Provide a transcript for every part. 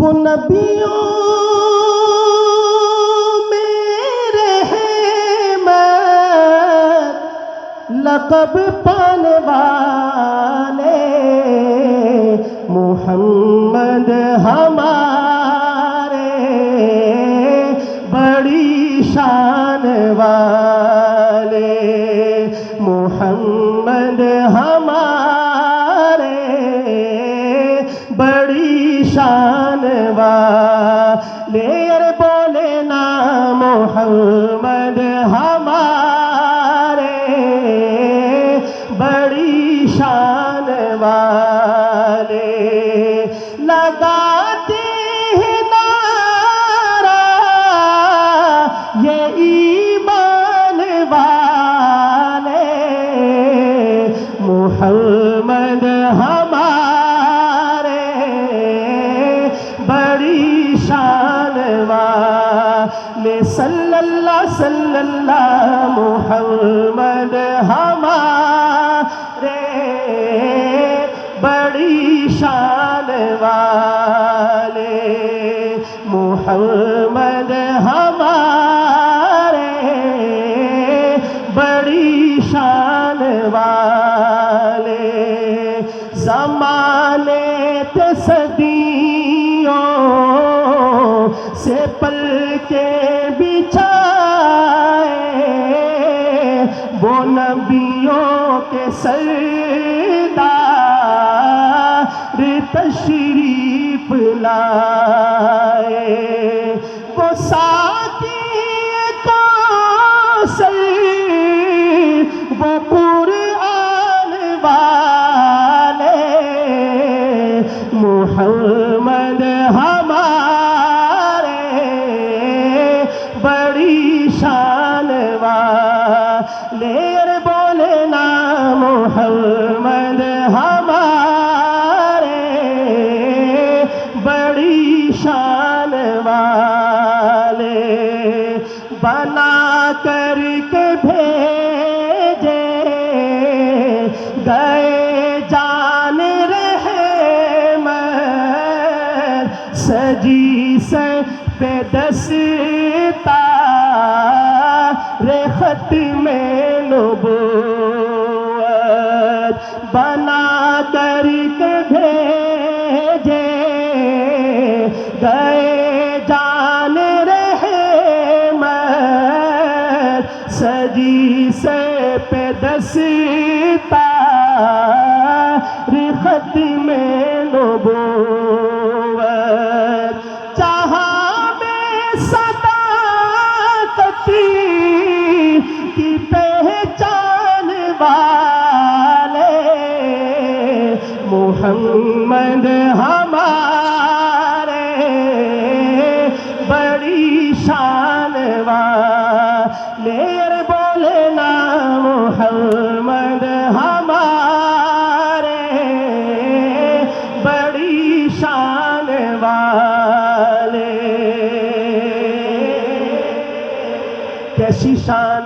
وہ نبیوں میں رحمت لقب پانے والے محمد ہمارے بڑی شان والے محمد ہمارے بڑی شان والے ارے بولے نا محمد ہمارے بڑی شان والے لگاتے ہیں نعرہ یہ ایمان والے محمد ہمارے بڑی شان والے صلی اللہ محمد ہمارے بڑی شان والے محمد ہمارے بڑی شان والے زمانے تھے صدیوں سے پل کے بچھائے وہ نبیوں کے سردار تشریف لائے وہ ساقی کوثر وہ قرآن والے محمد ہمارے بڑی شان والے بولے نا محمد ہمارے بڑی شان والے بنا کر کے بھیجے گئے جان رحمت سجی سر پہ دستار ختم نبوت بنا کر کے بھیجے گئے جان رحمت سجی سے پہ دستار ختم نبوت جہاں میں صداقت کی پہچان والے محمد ہمارے بڑی شان والے بولے نا محمد ہمارے بڑی شان والے کیسی شان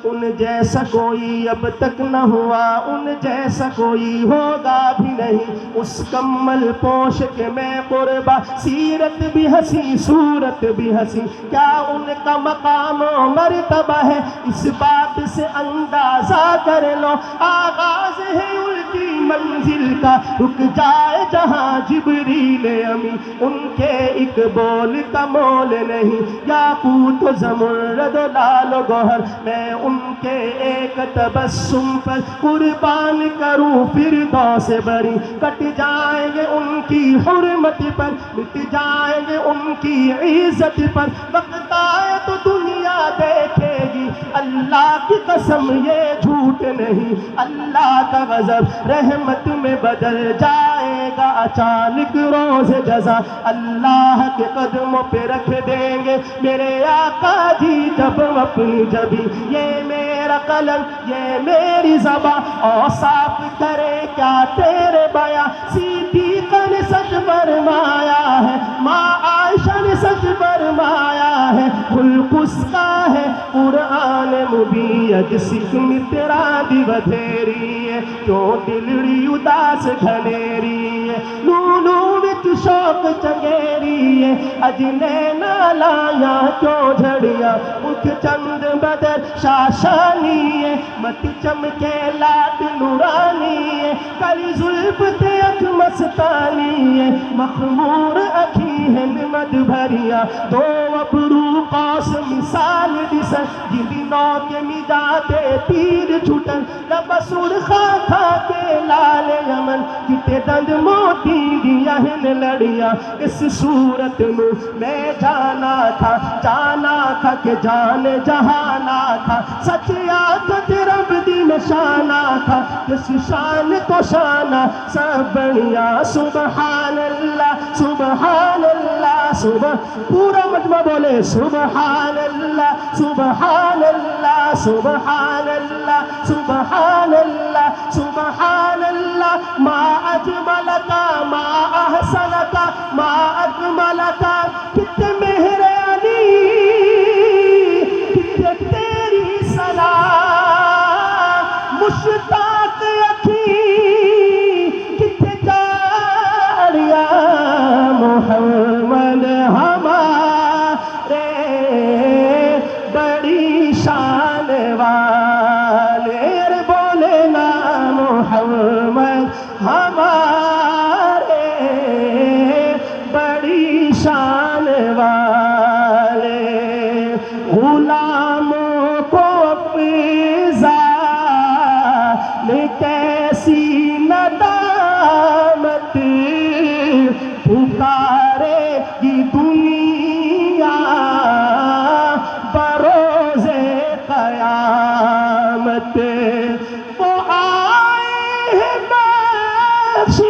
ان جیسا کوئی اب تک نہ ہوا ان جیسا کوئی ہوگا بھی نہیں اس کمل پوش کے میں قربا سیرت بھی ہنسی صورت بھی ہنسی کیا ان کا مقام و مرتبہ ہے اس بات سے اندازہ کر لو آغاز ہے ان کی منزل کا رک جائے جہاں جبریل امی ان کے ایک بول کا مول نہیں یاقوت و زمرد و لال و گوہر میں ان کے ایک تبسم پر قربان کروں فردوس بری کٹ جائیں گے ان کی حرمت پر مٹ جائیں گے ان کی عزت پر وقت آئے تو دنیا دیکھے گی اللہ کی قسم یہ جھوٹ نہیں اللہ کا غضب رحمت میں بدل جائے گا اچانک روز جزا اللہ کے قدموں پہ رکھ دیں گے میرے آقا جی جب اپنی جبی یہ میرا قلم یہ میری زباں اوصاف کرے کیا تیرے بیاں صدیقہ نے سچ فرمایا ہے ماں عائشہ نے سچ فرمایا ہے خلق اس کا ہے قرآن مبین سکھ مترا دی بدھیری ہے کیوں دلڑی اداس گھنیری ہے نونو وچ شوق چنگیری اجنے نالایا کیوں جھڑیا اٹھ چند بدر شاشانی مت چمکے لات نورانی کلی زلف تے اکھ مستانی مخمور اکھی ہند مد بھریا دو ابرو قوس مثال دسن جی نو کے مجاتے تیر چھٹن لب سرخا کھا کے لال یمن کتے دند موتی دیا ہن لڑیا اس صورت میں جانا تھا کہ جان جہانا تھا سچ آکت رب دی نشانہ تھا اس شان کو شانہ سب بنیا سبحان اللہ سبحان اللہ پورا مجمع بولے سبحان اللہ سبحان اللہ سبحان اللہ سبحان اللہ سبحان اللہ ما اجملکا ما احسنکا ما اجملکا کتنے مہر علی کتنے تیری سلام مشتاق اکھی کتنے جاریا محمد ہمارے بڑی شان والے بولے نا محمد ہمارے بڑی شان والے غلاموں کو افضال کیسی ندامت پکارے گی دنیا بروز قیامت وہ آئے ہیں بخشش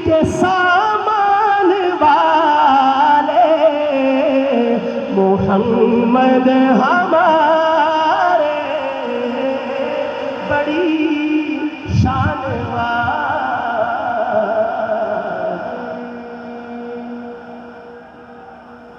کے سامان والے محمد ہمارے